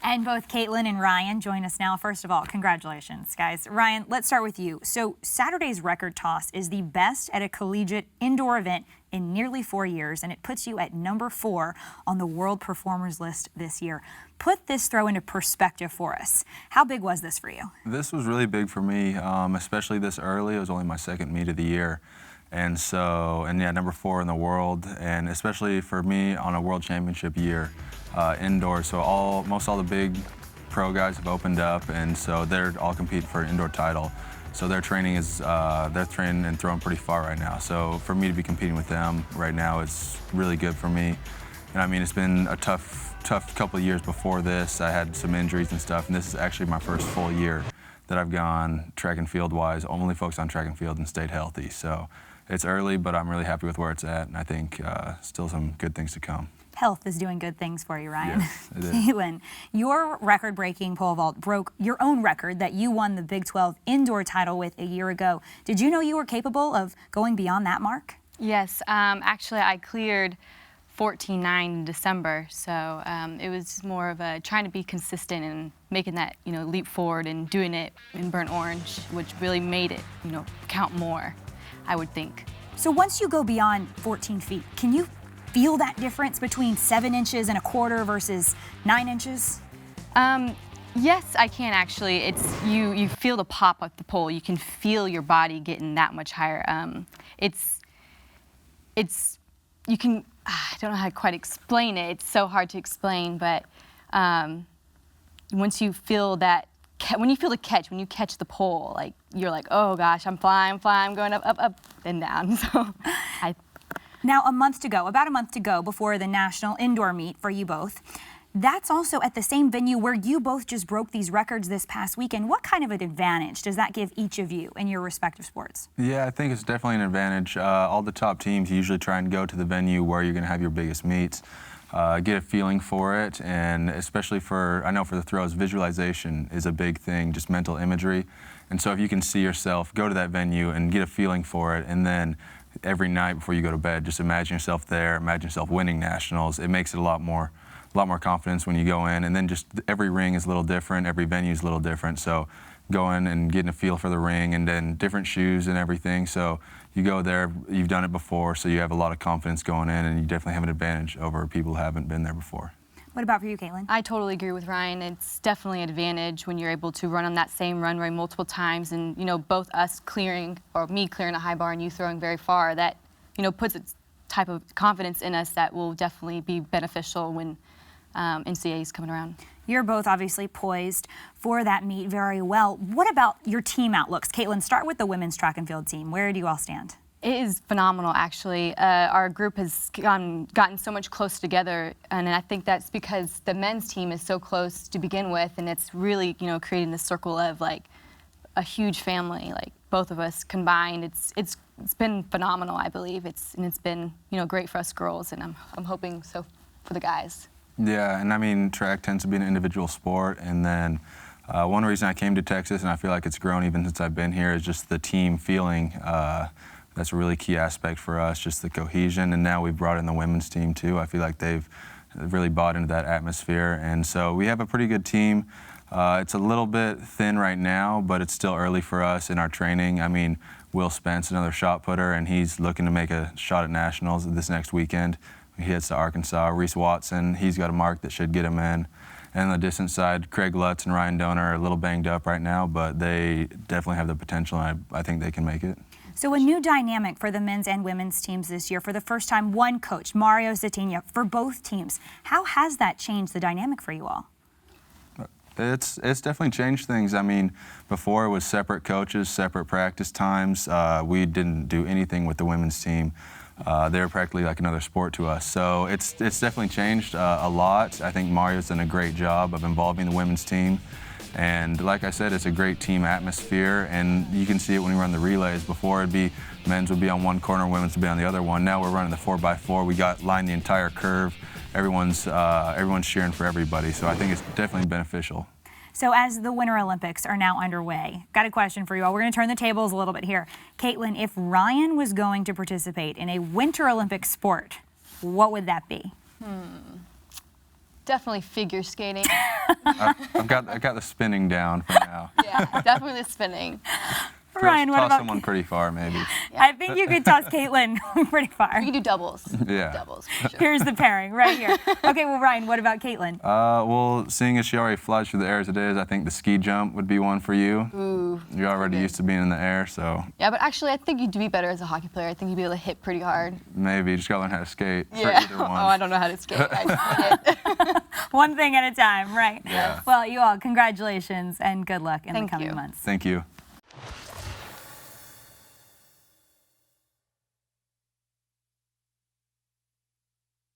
And both Kaitlin and Ryan join us now. First of all, congratulations, guys. Ryan, let's start with you. So Saturday's record toss is the best at a collegiate indoor event in nearly 4 years, and it puts you at number 4 on the world performers list this year. Put this throw into perspective for us. How big was this for you? This was really big for me, especially this early. It was only my second meet of the year. And yeah, number 4 in the world, and especially for me on a world championship year indoors. So most all the big pro guys have opened up, and so they're all competing for an indoor title. So their training is, they're training and throwing pretty far right now. So for me to be competing with them right now is really good for me. And I mean, it's been a tough couple of years before this. I had some injuries and stuff, and this is actually my first full year that I've gone track and field wise, only focused on track and field and stayed healthy. So it's early, but I'm really happy with where it's at, and I think still some good things to come. Health is doing good things for you, Ryan. Yes, it is. Kaitlin, your record-breaking pole vault broke your own record that you won the Big 12 indoor title with a year ago. Did you know you were capable of going beyond that mark? Yes, actually I cleared 14.9 in December, so it was more of a trying to be consistent and making that leap forward and doing it in burnt orange, which really made it count more, I would think. So once you go beyond 14 feet, can you feel that difference between 7 inches and a quarter versus 9 inches? Yes, I can actually. It's you feel the pop of the pole. You can feel your body getting that much higher. You can. I don't know how to quite explain it. It's so hard to explain, but once you feel that, when you feel the catch, when you catch the pole, like you're like, oh gosh, I'm flying, going up, and down. So Now, about a month to go before the national indoor meet for you both. That's also at the same venue where you both just broke these records this past weekend. What kind of an advantage does that give each of you in your respective sports? Yeah, I think it's definitely an advantage. All the top teams usually try and go to the venue where you're going to have your biggest meets, get a feeling for it, and especially I know for the throws, visualization is a big thing, just mental imagery. And so if you can see yourself, go to that venue and get a feeling for it, and then every night before you go to bed, just imagine yourself there, imagine yourself winning nationals. It makes it a lot more confidence when you go in, and then just every ring is a little different, every venue is a little different, so going and getting a feel for the ring, and then different shoes and everything, so you go there, you've done it before, so you have a lot of confidence going in, and you definitely have an advantage over people who haven't been there before. What about for you, Kaitlin? I totally agree with Ryan. It's definitely an advantage when you're able to run on that same runway multiple times, and both us clearing, or me clearing a high bar and you throwing very far, that puts a type of confidence in us that will definitely be beneficial when NCAAs coming around. You're both obviously poised for that meet very well. What about your team outlooks? Kaitlin, start with the women's track and field team. Where do you all stand? It is phenomenal, actually. Our group has gotten so much closer together, and I think that's because the men's team is so close to begin with, and it's really, creating this circle of like a huge family, like both of us combined. It's been phenomenal, I believe. It's been, great for us girls, and I'm hoping so for the guys. Yeah, and I mean, track tends to be an individual sport, and then one reason I came to Texas, and I feel like it's grown even since I've been here, is just the team feeling. That's a really key aspect for us, just the cohesion, and now we've brought in the women's team too. I feel like they've really bought into that atmosphere, and so we have a pretty good team. It's a little bit thin right now, but it's still early for us in our training. I mean, Will Spence, another shot putter, and he's looking to make a shot at nationals this next weekend. He heads to Arkansas. Reese Watson, he's got a mark that should get him in. And on the distance side, Craig Lutz and Ryan Donor are a little banged up right now, but they definitely have the potential, and I think they can make it. So a new dynamic for the men's and women's teams this year. For the first time, one coach, Mario Zatina, for both teams. How has that changed the dynamic for you all? It's definitely changed things. I mean, before it was separate coaches, separate practice times. We didn't do anything with the women's team. They were practically like another sport to us. So it's definitely changed a lot. I think Mario's done a great job of involving the women's team. And like I said, it's a great team atmosphere, and you can see it when we run the relays. Before, it'd be men's would be on one corner, women's would be on the other one. Now we're running the 4x4. We got lined the entire curve. Everyone's cheering for everybody, so I think it's definitely beneficial. So as the Winter Olympics are now underway, got a question for you all. We're going to turn the tables a little bit here. Kaitlin, if Ryan was going to participate in a Winter Olympic sport, what would that be? What would that be? What would that be? Kaitlin, if Ryan was going to participate in a Winter Olympic sport, what would that be? Ryan was going to participate in a Winter Olympic sport, what would that be? What would that be? Definitely figure skating. I've got the spinning down for now. Yeah, definitely the spinning. Ryan, what toss about someone pretty far, maybe. I think you could toss Kaitlin pretty far. You can do doubles. Yeah. Doubles, for sure. Here's the pairing right here. Okay, well, Ryan, what about Kaitlin? Well, seeing as she already flies through the air as it is, I think the ski jump would be one for you. Ooh. You're already used to being in the air, so Yeah, but actually, I think you'd be better as a hockey player. I think you'd be able to hit pretty hard. maybe you just gotta learn how to skate for Yeah. either one. Oh, I don't know how to skate. I hit. One thing at a time, right? Yeah. Well, you all, congratulations and good luck in the Thank coming you. months. Thank you.